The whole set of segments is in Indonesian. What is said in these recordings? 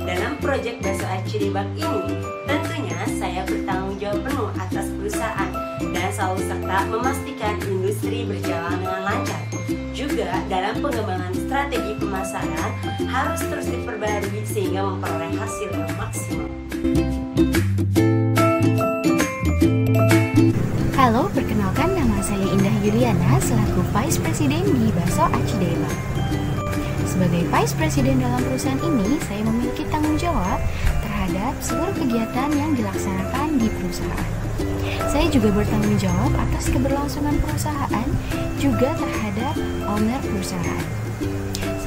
Dalam proyek bakso aci Debak ini, tentunya saya bertanggung jawab penuh atas perusahaan dan selalu serta memastikan industri berjalan dengan lancar. Juga dalam pengembangan strategi pemasaran harus terus diperbarui sehingga memperoleh hasil yang maksimal. Halo, perkenalkan nama saya Indah Yuliana selaku Vice President di Bakso Aci Debak. Sebagai Vice President dalam perusahaan ini, saya memiliki tanggung jawab terhadap seluruh kegiatan yang dilaksanakan di perusahaan. Saya juga bertanggung jawab atas keberlangsungan perusahaan, juga terhadap owner perusahaan.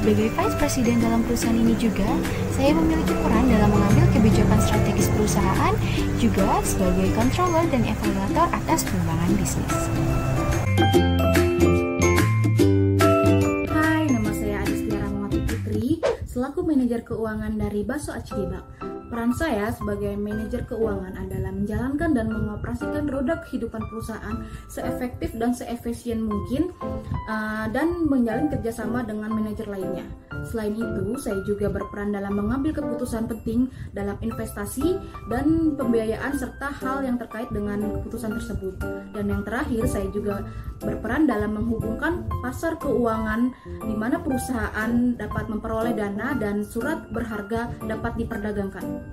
Sebagai Vice President dalam perusahaan ini juga, saya memiliki peran dalam mengambil kebijakan strategis perusahaan, juga sebagai controller dan evaluator atas pengembangan bisnis. Selaku manajer keuangan dari Bakso Aci Debak. Peran saya sebagai manajer keuangan adalah menjalankan dan mengoperasikan roda kehidupan perusahaan seefektif dan seefisien mungkin dan menjalin kerjasama dengan manajer lainnya. Selain itu, saya juga berperan dalam mengambil keputusan penting dalam investasi dan pembiayaan serta hal yang terkait dengan keputusan tersebut. Dan yang terakhir, saya juga berperan dalam menghubungkan pasar keuangan di mana perusahaan dapat memperoleh dana dan surat berharga dapat diperdagangkan.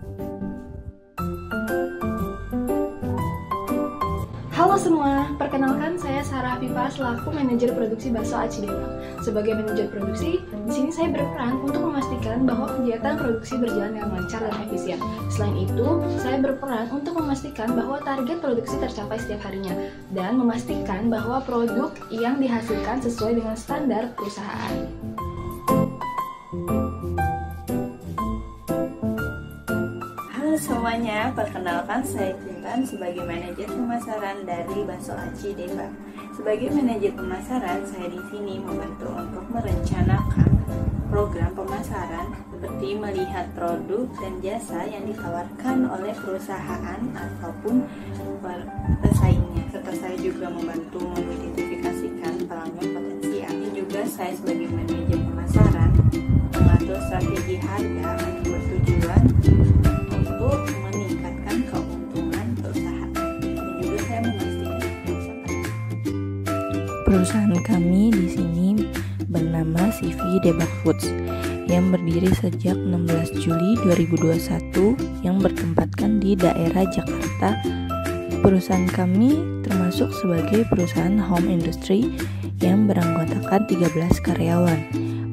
Halo semua, perkenalkan saya Sarah Afifa selaku manajer produksi Bakso Aci Debak. Sebagai manajer produksi, di sini saya berperan untuk memastikan bahwa kegiatan produksi berjalan dengan lancar dan efisien. Selain itu, saya berperan untuk memastikan bahwa target produksi tercapai setiap harinya dan memastikan bahwa produk yang dihasilkan sesuai dengan standar perusahaan. Semuanya, perkenalkan saya Clinton sebagai manajer pemasaran dari Bakso Aci Debak. Sebagai manajer pemasaran, saya di sini membantu untuk merencanakan program pemasaran seperti melihat produk dan jasa yang ditawarkan oleh perusahaan ataupun pesaingnya. Serta saya juga membantu mengidentifikasikan pelanggan potensial. Ini juga saya sebagai manajer pemasaran mengatur strategi harga untuk bertujuan untuk meningkatkan keuntungan perusahaan. Dan juga saya memastikan perusahaan kami di sini bernama CV Debak Foods yang berdiri sejak 16 Juli 2021 yang bertempatkan di daerah Jakarta. Perusahaan kami termasuk sebagai perusahaan home industry yang beranggotakan 13 karyawan.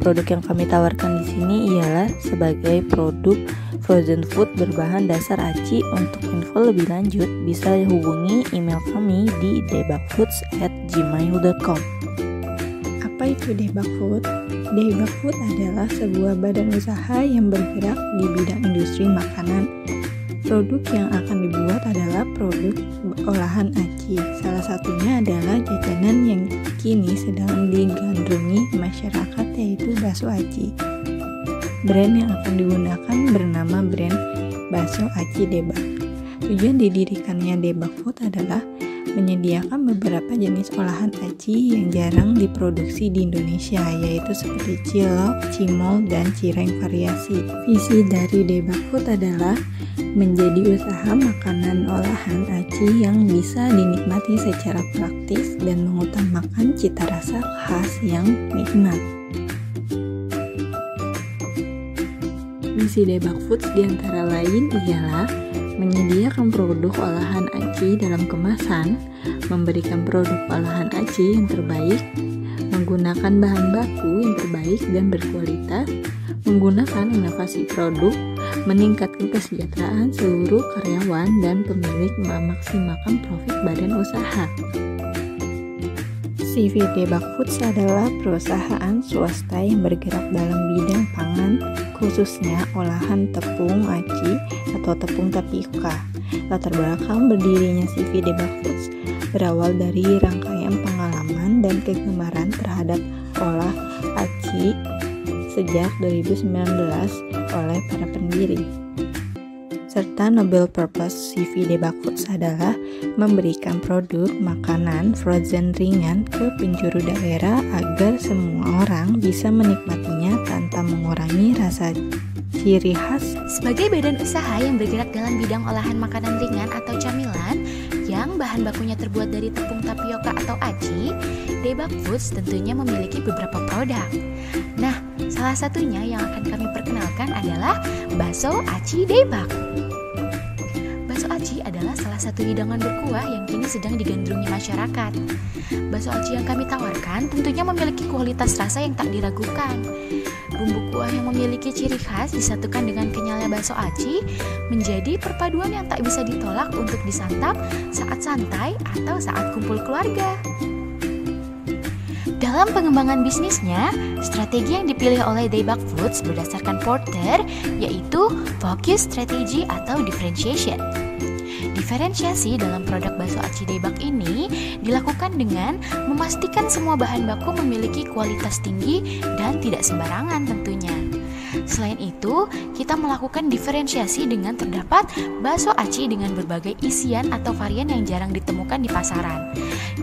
Produk yang kami tawarkan di sini ialah sebagai produk frozen food berbahan dasar aci. Untuk info lebih lanjut bisa hubungi email kami di debakfoods@gmail.com. Apa itu Debak Food? Debak Food adalah sebuah badan usaha yang bergerak di bidang industri makanan. Produk yang akan dibuat adalah produk olahan aci. Salah satunya adalah jajanan yang kini sedang digandrungi masyarakat, yaitu bakso aci. Brand yang akan digunakan bernama brand Bakso Aci Debak. Tujuan didirikannya Debak Food adalah menyediakan beberapa jenis olahan aci yang jarang diproduksi di Indonesia, yaitu seperti cilok, cimol, dan cireng variasi. Visi dari Debak Food adalah menjadi usaha makanan olahan aci yang bisa dinikmati secara praktis dan mengutamakan cita rasa khas yang nikmat. Misi Debak Foods diantara lain ialah menyediakan produk olahan aci dalam kemasan, memberikan produk olahan aci yang terbaik, menggunakan bahan baku yang terbaik dan berkualitas, menggunakan inovasi produk, meningkatkan kesejahteraan seluruh karyawan dan pemilik, memaksimalkan profit badan usaha. CV Debak Foods adalah perusahaan swasta yang bergerak dalam bidang pangan, khususnya olahan tepung aci atau tepung tapioka. Latar belakang berdirinya CV Debak Foods berawal dari rangkaian pengalaman dan kegemaran terhadap olah aci sejak 2019 oleh para pendiri. Serta Nobel Purpose CV Debak Foods adalah memberikan produk makanan frozen ringan ke penjuru daerah agar semua orang bisa menikmatinya tanpa mengurangi rasa ciri khas. Sebagai badan usaha yang bergerak dalam bidang olahan makanan ringan atau camilan yang bahan bakunya terbuat dari tepung tapioka atau aci, Daebak Foods tentunya memiliki beberapa produk. Nah, salah satunya yang akan kami perkenalkan adalah bakso aci Daebak. Bakso aci adalah salah satu hidangan berkuah yang kini sedang digandrungi masyarakat. Bakso aci yang kami tawarkan tentunya memiliki kualitas rasa yang tak diragukan. Bumbu kuah yang memiliki ciri khas disatukan dengan kenyalnya bakso aci menjadi perpaduan yang tak bisa ditolak untuk disantap saat santai atau saat kumpul keluarga. Dalam pengembangan bisnisnya, strategi yang dipilih oleh Daebak Foods berdasarkan Porter yaitu Focus Strategy atau Differentiation. Diferensiasi dalam produk bakso aci Daebak ini dilakukan dengan memastikan semua bahan baku memiliki kualitas tinggi dan tidak sembarangan tentunya. Selain itu, kita melakukan diferensiasi dengan terdapat bakso aci dengan berbagai isian atau varian yang jarang ditemukan di pasaran.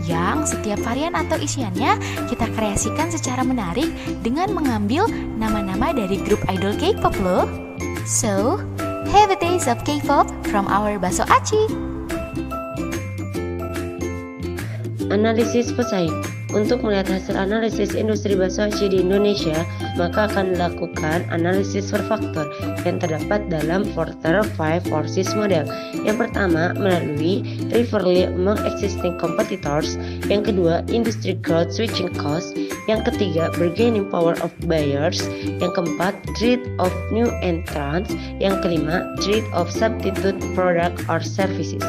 Yang setiap varian atau isiannya kita kreasikan secara menarik dengan mengambil nama-nama dari grup idol K-pop loh. So, have a taste of K-pop from our bakso aci. Analisis pesaing. Untuk melihat hasil analisis industri bakso aci di Indonesia, maka akan dilakukan analisis per faktor yang terdapat dalam Porter 5 Forces Model. Yang pertama, melalui rivalry among existing competitors. Yang kedua, industry growth switching cost. Yang ketiga, bargaining power of buyers. Yang keempat, threat of new entrants. Yang kelima, threat of substitute product or services.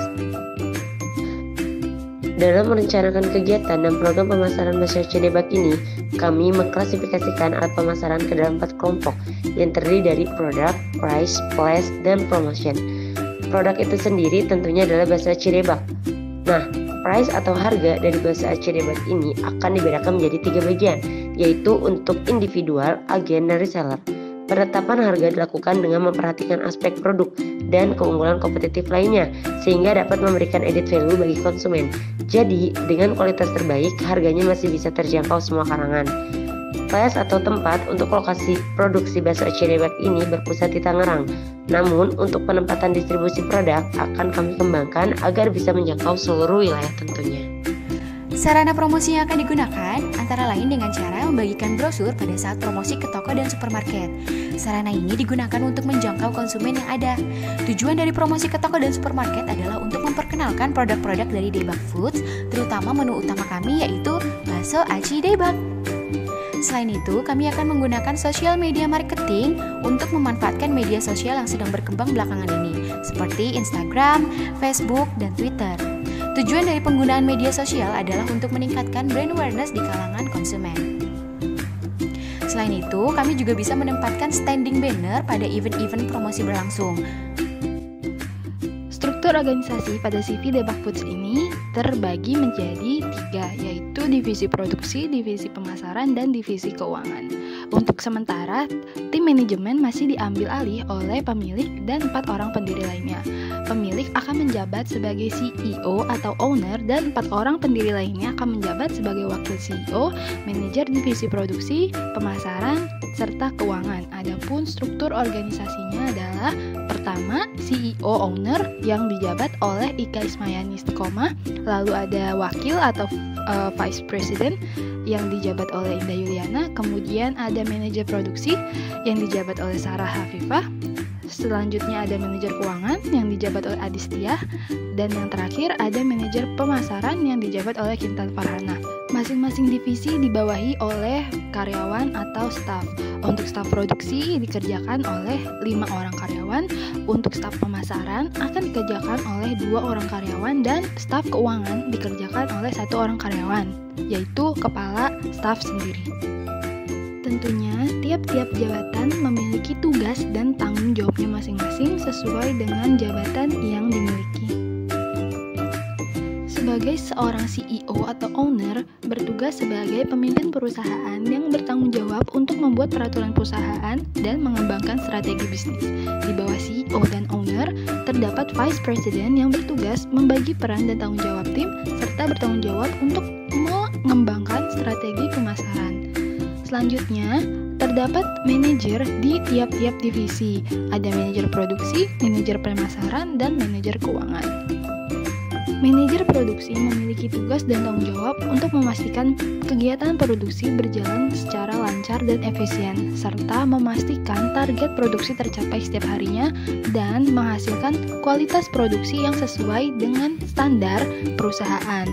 Dalam merencanakan kegiatan dan program pemasaran bakso aci Daebak ini, kami mengklasifikasikan alat pemasaran ke dalam 4 kelompok yang terdiri dari produk, price, place, dan promotion. Produk itu sendiri tentunya adalah bakso aci Daebak. Nah, price atau harga dari bakso aci Daebak ini akan dibedakan menjadi 3 bagian, yaitu untuk individual, agen, dan reseller. Penetapan harga dilakukan dengan memperhatikan aspek produk dan keunggulan kompetitif lainnya, sehingga dapat memberikan added value bagi konsumen. Jadi, dengan kualitas terbaik, harganya masih bisa terjangkau semua kalangan. Place atau tempat untuk lokasi produksi bakso aci Daebak ini berpusat di Tangerang. Namun, untuk penempatan distribusi produk akan kami kembangkan agar bisa menjangkau seluruh wilayah tentunya. Sarana promosi yang akan digunakan antara lain dengan cara membagikan brosur pada saat promosi ke toko dan supermarket. Sarana ini digunakan untuk menjangkau konsumen yang ada. Tujuan dari promosi ke toko dan supermarket adalah untuk memperkenalkan produk-produk dari Daebak Foods, terutama menu utama kami yaitu bakso aci Daebak. Selain itu, kami akan menggunakan social media marketing untuk memanfaatkan media sosial yang sedang berkembang belakangan ini, seperti Instagram, Facebook, dan Twitter. Tujuan dari penggunaan media sosial adalah untuk meningkatkan brand awareness di kalangan konsumen. Selain itu, kami juga bisa menempatkan standing banner pada event-event promosi berlangsung. Struktur organisasi pada CV Daebak Foods ini terbagi menjadi 3, yaitu divisi produksi, divisi pemasaran, dan divisi keuangan. Untuk sementara, tim manajemen masih diambil alih oleh pemilik dan 4 orang pendiri lainnya. Pemilik akan menjabat sebagai CEO atau owner dan 4 orang pendiri lainnya akan menjabat sebagai wakil CEO, manajer divisi produksi, pemasaran, serta keuangan. Adapun struktur organisasinya adalah pertama, CEO owner yang dijabat oleh Ika Ismayani, lalu ada wakil atau vice president yang dijabat oleh Indah Yuliana, kemudian ada manajer produksi yang dijabat oleh Sarah Hafifah, selanjutnya ada manajer keuangan yang dijabat oleh Adistia, dan yang terakhir ada manajer pemasaran yang dijabat oleh Kintan Farhana. Masing-masing divisi dibawahi oleh karyawan atau staf. Untuk staf produksi dikerjakan oleh 5 orang karyawan, untuk staf pemasaran akan dikerjakan oleh 2 orang karyawan, dan staf keuangan dikerjakan oleh 1 orang karyawan, yaitu kepala staf sendiri. Tentunya, tiap-tiap jabatan memiliki tugas dan tanggung jawabnya masing-masing sesuai dengan jabatan yang dimiliki. Sebagai seorang CEO atau owner, bertugas sebagai pemimpin perusahaan yang bertanggung jawab untuk membuat peraturan perusahaan dan mengembangkan strategi bisnis. Di bawah CEO dan owner, terdapat vice president yang bertugas membagi peran dan tanggung jawab tim, serta bertanggung jawab untuk mengembangkan strategi pemasaran. Selanjutnya, Terdapat manajer di tiap-tiap divisi. Ada manajer produksi, manajer pemasaran, dan manajer keuangan. Manajer produksi memiliki tugas dan tanggung jawab untuk memastikan kegiatan produksi berjalan secara lancar dan efisien, serta memastikan target produksi tercapai setiap harinya dan menghasilkan kualitas produksi yang sesuai dengan standar perusahaan.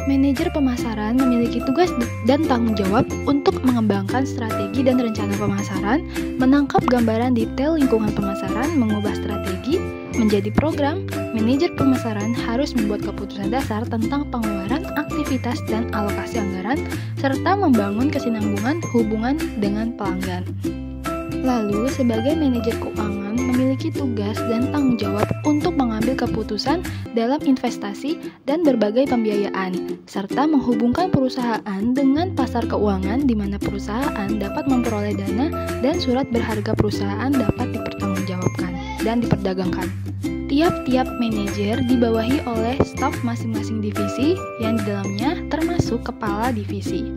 Manajer pemasaran memiliki tugas dan tanggung jawab untuk mengembangkan strategi dan rencana pemasaran, menangkap gambaran detail lingkungan pemasaran, mengubah strategi menjadi program. Manajer pemasaran harus membuat keputusan dasar tentang pengeluaran, aktivitas, dan alokasi anggaran, serta membangun kesinambungan hubungan dengan pelanggan. Lalu, sebagai manajer keuangan memiliki tugas dan tanggung jawab untuk mengambil keputusan dalam investasi dan berbagai pembiayaan, serta menghubungkan perusahaan dengan pasar keuangan di mana perusahaan dapat memperoleh dana dan surat berharga perusahaan dapat dipertanggungjawabkan dan diperdagangkan. Tiap-tiap manajer dibawahi oleh staf masing-masing divisi yang di dalamnya termasuk kepala divisi.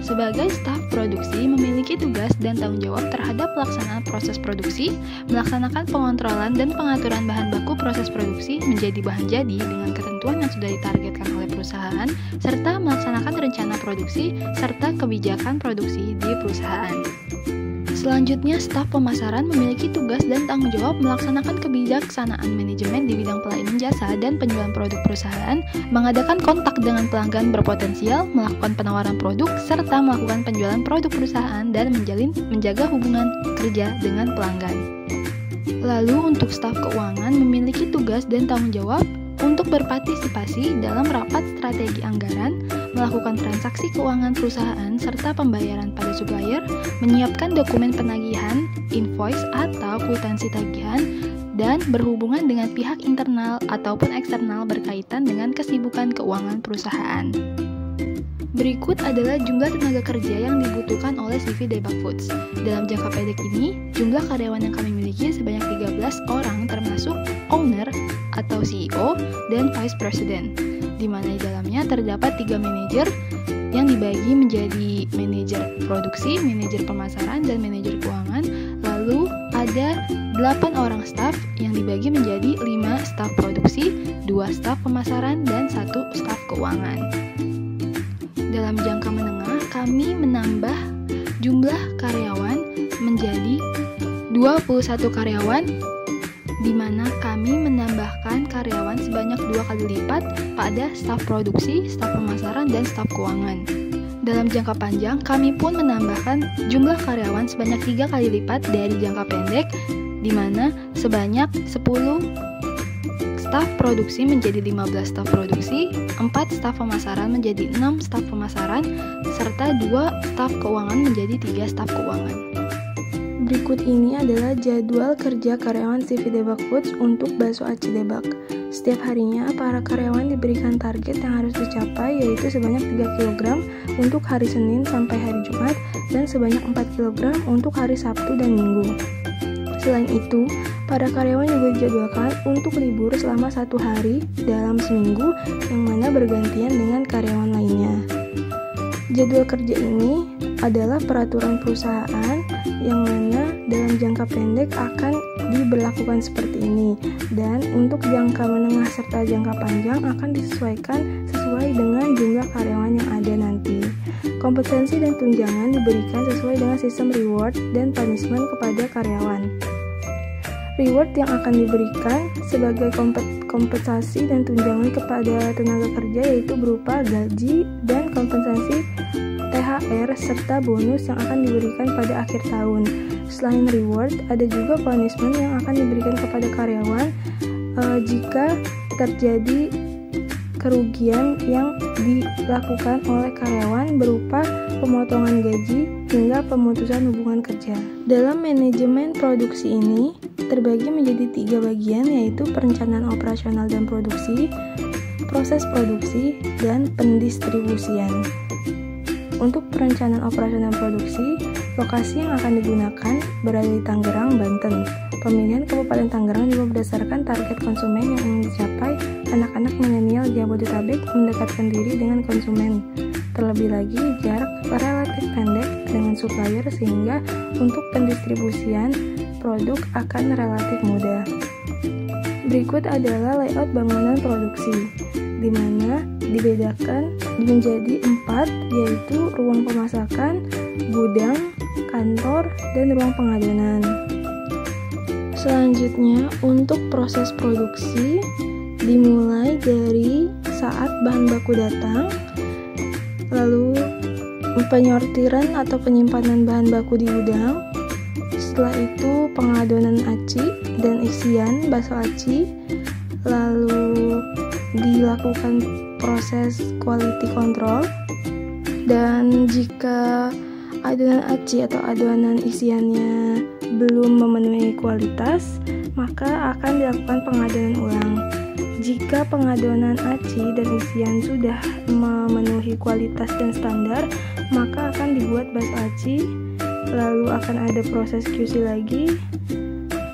Sebagai staf produksi memiliki tugas dan tanggung jawab terhadap pelaksanaan proses produksi, melaksanakan pengontrolan dan pengaturan bahan baku proses produksi menjadi bahan jadi dengan ketentuan yang sudah ditargetkan oleh perusahaan, serta melaksanakan rencana produksi serta kebijakan produksi di perusahaan. Selanjutnya, staf pemasaran memiliki tugas dan tanggung jawab melaksanakan kebijaksanaan manajemen di bidang pelayanan jasa dan penjualan produk perusahaan, mengadakan kontak dengan pelanggan berpotensial, melakukan penawaran produk, serta melakukan penjualan produk perusahaan dan menjaga hubungan kerja dengan pelanggan. Lalu, untuk staf keuangan memiliki tugas dan tanggung jawab untuk berpartisipasi dalam rapat strategi anggaran, melakukan transaksi keuangan perusahaan serta pembayaran pada supplier, menyiapkan dokumen penagihan, invoice atau kwitansi tagihan, dan berhubungan dengan pihak internal ataupun eksternal berkaitan dengan kesibukan keuangan perusahaan. Berikut adalah jumlah tenaga kerja yang dibutuhkan oleh CV Daebak Foods. Dalam jangka pendek ini, jumlah karyawan yang kami miliki sebanyak 13 orang termasuk owner atau CEO dan vice president, di mana di dalamnya terdapat 3 manajer yang dibagi menjadi manajer produksi, manajer pemasaran, dan manajer keuangan. Lalu ada 8 orang staf yang dibagi menjadi 5 staf produksi, 2 staf pemasaran, dan 1 staf keuangan. Dalam jangka menengah, kami menambah jumlah karyawan menjadi 21 karyawan, di mana kami menambahkan karyawan sebanyak 2 kali lipat pada staf produksi, staf pemasaran, dan staf keuangan. Dalam jangka panjang, kami pun menambahkan jumlah karyawan sebanyak 3 kali lipat dari jangka pendek, di mana sebanyak 10 staf produksi menjadi 15 staf produksi, 4 staf pemasaran menjadi 6 staf pemasaran, serta 2 staf keuangan menjadi 3 staf keuangan. Berikut ini adalah jadwal kerja karyawan CV Daebak Foods untuk bakso aci Daebak. Setiap harinya, para karyawan diberikan target yang harus dicapai, yaitu sebanyak 3 kg untuk hari Senin sampai hari Jumat, dan sebanyak 4 kg untuk hari Sabtu dan Minggu. Selain itu, para karyawan juga dijadwalkan untuk libur selama 1 hari dalam seminggu, yang mana bergantian dengan karyawan lainnya. Jadwal kerja ini adalah peraturan perusahaan yang mana dalam jangka pendek akan diberlakukan seperti ini, dan untuk jangka menengah serta jangka panjang akan disesuaikan sesuai dengan jumlah karyawan yang ada nanti. Kompetensi dan tunjangan diberikan sesuai dengan sistem reward dan punishment kepada karyawan. Reward yang akan diberikan sebagai kompensasi dan tunjangan kepada tenaga kerja yaitu berupa gaji dan kompensasi THR serta bonus yang akan diberikan pada akhir tahun. Selain reward, ada juga punishment yang akan diberikan kepada karyawan jika terjadi kerugian yang dilakukan oleh karyawan berupa pemotongan gaji hingga pemutusan hubungan kerja. Dalam manajemen produksi ini terbagi menjadi 3 bagian, yaitu perencanaan operasional dan produksi, proses produksi, dan pendistribusian. Untuk perencanaan operasional dan produksi, lokasi yang akan digunakan berada di Tangerang, Banten. Pemilihan Kabupaten Tangerang juga berdasarkan target konsumen yang ingin dicapai. Anak-anak milenial Jabodetabek mendekatkan diri dengan konsumen. Terlebih lagi, jarak relatif pendek dengan supplier sehingga untuk pendistribusian produk akan relatif mudah. Berikut adalah layout bangunan produksi, di mana dibedakan menjadi 4, yaitu ruang pemasakan, gudang, kantor, dan ruang pengadonan. Selanjutnya, untuk proses produksi dimulai dari saat bahan baku datang, lalu penyortiran atau penyimpanan bahan baku di gudang, setelah itu pengadonan aci dan isian bakso aci, lalu dilakukan proses quality control, dan jika adonan aci atau adonan isiannya belum memenuhi kualitas, maka akan dilakukan pengadonan ulang. Jika pengadonan aci dan isian sudah memenuhi kualitas dan standar, maka akan dibuat bakso aci, lalu akan ada proses QC lagi.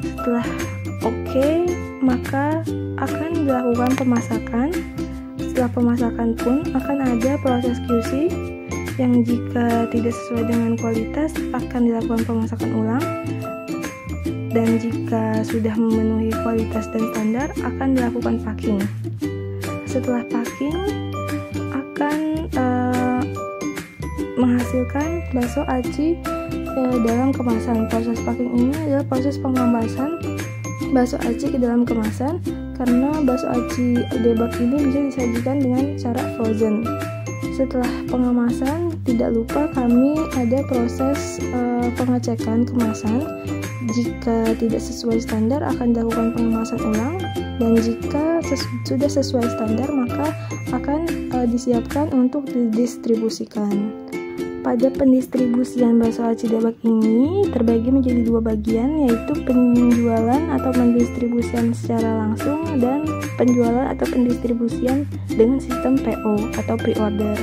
Setelah oke, maka akan dilakukan pemasakan. Setelah pemasakan pun akan ada proses QC yang jika tidak sesuai dengan kualitas akan dilakukan pemasakan ulang, dan jika sudah memenuhi kualitas dan standar akan dilakukan packing. Setelah packing akan menghasilkan bakso aci dalam kemasan. Proses packing ini adalah proses pengemasan bakso aci ke dalam kemasan, karena bakso aci debak ini bisa disajikan dengan cara frozen. Setelah pengemasan, tidak lupa kami ada proses pengecekan kemasan. Jika tidak sesuai standar akan dilakukan pengemasan ulang, dan jika sudah sesuai standar maka akan disiapkan untuk didistribusikan. Pada pendistribusian bakso aci debak ini terbagi menjadi 2 bagian, yaitu penjualan atau pendistribusian secara langsung dan penjualan atau pendistribusian dengan sistem PO atau pre-order.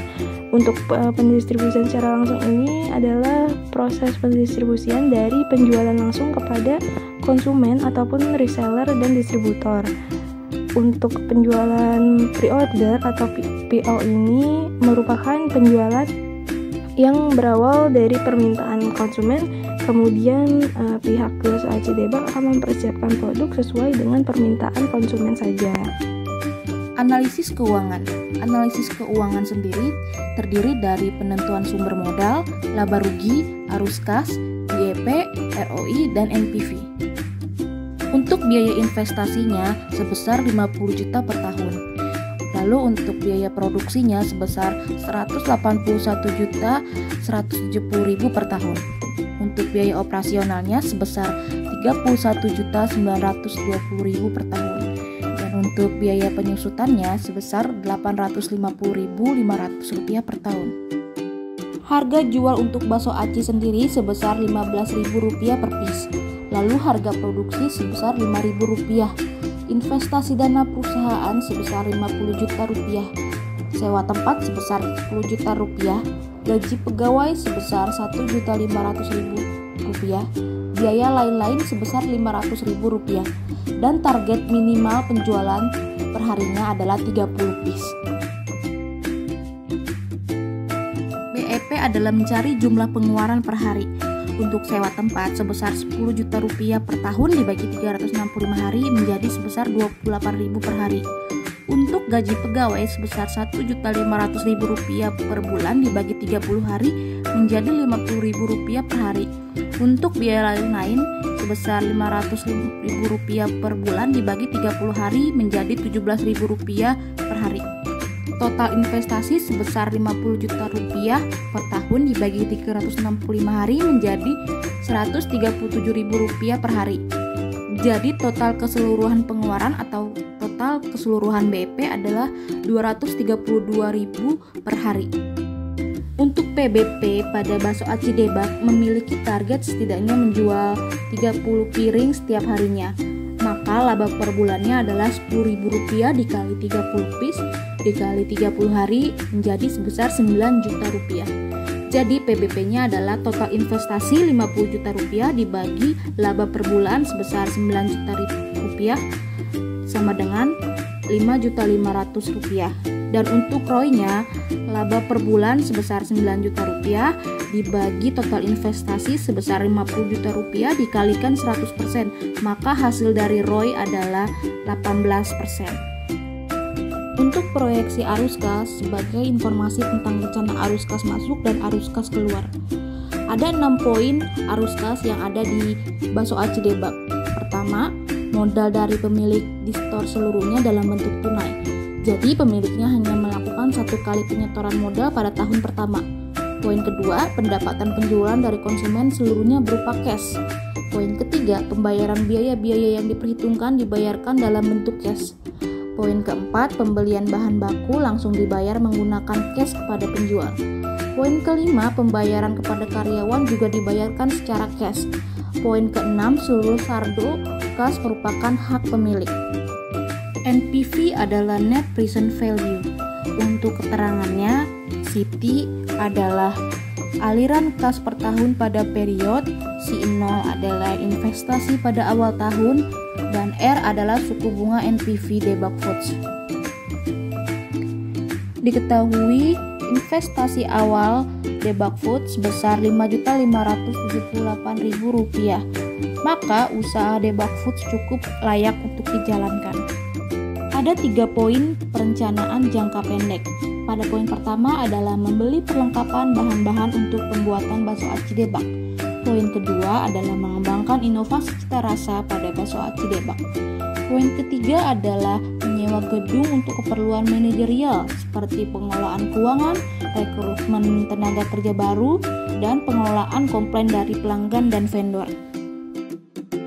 Untuk pendistribusian secara langsung ini adalah proses pendistribusian dari penjualan langsung kepada konsumen ataupun reseller dan distributor. Untuk penjualan pre-order atau PO ini merupakan penjualan yang berawal dari permintaan konsumen, kemudian pihak bakso aci debak akan mempersiapkan produk sesuai dengan permintaan konsumen saja. Analisis keuangan. Analisis keuangan sendiri terdiri dari penentuan sumber modal, laba rugi, arus kas, BEP, ROI, dan NPV. Untuk biaya investasinya sebesar 50 juta per tahun. Lalu untuk biaya produksinya sebesar 181.170.000 per tahun. Untuk biaya operasionalnya sebesar 31.920.000 per tahun. Dan untuk biaya penyusutannya sebesar 850.500 rupiah per tahun. Harga jual untuk bakso aci sendiri sebesar 15.000 rupiah per piece. Lalu harga produksi sebesar 5.000 rupiah. Investasi dana perusahaan sebesar 50 juta rupiah, sewa tempat sebesar 10 juta rupiah, gaji pegawai sebesar 1.500.000 rupiah, biaya lain-lain sebesar 500.000 rupiah, dan target minimal penjualan perharinya adalah 30 piece. BEP adalah mencari jumlah pengeluaran per hari. Untuk sewa tempat sebesar 10 juta rupiah per tahun dibagi 365 hari menjadi sebesar 28.000 per hari. Untuk gaji pegawai sebesar 1.500.000 rupiah per bulan dibagi 30 hari menjadi 50.000 rupiah per hari. Untuk biaya lain-lain sebesar 500.000 rupiah per bulan dibagi 30 hari menjadi 17.000 rupiah per hari. Total investasi sebesar 50 juta rupiah per tahun dibagi 365 hari menjadi 137.000 rupiah per hari. Jadi total keseluruhan pengeluaran atau total keseluruhan BEP adalah 232.000 per hari. Untuk PBP pada bakso aci debak memiliki target setidaknya menjual 30 piring setiap harinya. Maka laba per bulannya adalah 10.000 rupiah dikali 30 piece dikali 30 hari menjadi sebesar 9 juta rupiah. Jadi PBP-nya adalah total investasi 50 juta rupiah dibagi laba per bulan sebesar 9 juta rupiah sama dengan 5.500.000 rupiah. Dan untuk ROI-nya, laba per bulan sebesar 9 juta rupiah dibagi total investasi sebesar 50 juta rupiah dikalikan 100%, maka hasil dari ROI adalah 18%. Untuk proyeksi arus kas sebagai informasi tentang rencana arus kas masuk dan arus kas keluar. Ada 6 poin arus kas yang ada di Bakso Aci Debak. Pertama, modal dari pemilik di-store seluruhnya dalam bentuk tunai. Jadi pemiliknya hanya melakukan 1 kali penyetoran modal pada tahun pertama. Poin kedua, pendapatan penjualan dari konsumen seluruhnya berupa cash. Poin ketiga, pembayaran biaya-biaya yang diperhitungkan dibayarkan dalam bentuk cash. Poin keempat, pembelian bahan baku langsung dibayar menggunakan cash kepada penjual. Poin kelima, pembayaran kepada karyawan juga dibayarkan secara cash. Poin keenam, seluruh saldo kas merupakan hak pemilik. NPV adalah Net Present Value. Untuk keterangannya, CT adalah aliran kas per tahun pada period, C0 adalah investasi pada awal tahun, dan R adalah suku bunga NPV Debak Foods. Diketahui investasi awal Debak Foods sebesar Rp5.578.000, maka usaha Debak Foods cukup layak untuk dijalankan. Ada 3 poin perencanaan jangka pendek. Pada poin pertama adalah membeli perlengkapan bahan-bahan untuk pembuatan bakso aci Debak. Poin kedua adalah mengembangkan inovasi cita rasa pada bakso aci Debak. Poin ketiga adalah menyewa gedung untuk keperluan manajerial seperti pengelolaan keuangan, rekrutmen tenaga kerja baru, dan pengelolaan komplain dari pelanggan dan vendor.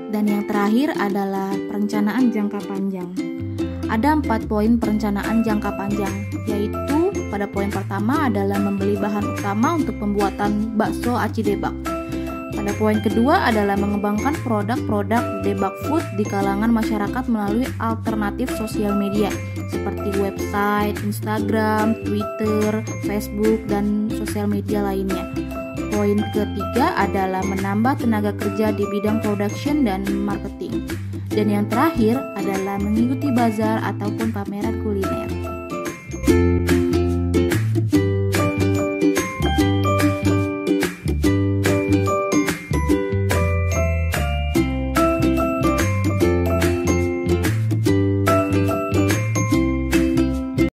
Dan yang terakhir adalah perencanaan jangka panjang. Ada 4 poin perencanaan jangka panjang, yaitu pada poin pertama adalah membeli bahan utama untuk pembuatan bakso aci Debak. Pada poin kedua adalah mengembangkan produk-produk Debak Food di kalangan masyarakat melalui alternatif sosial media seperti website, Instagram, Twitter, Facebook, dan sosial media lainnya. Poin ketiga adalah menambah tenaga kerja di bidang production dan marketing. Dan yang terakhir adalah mengikuti bazar ataupun pameran kuliner.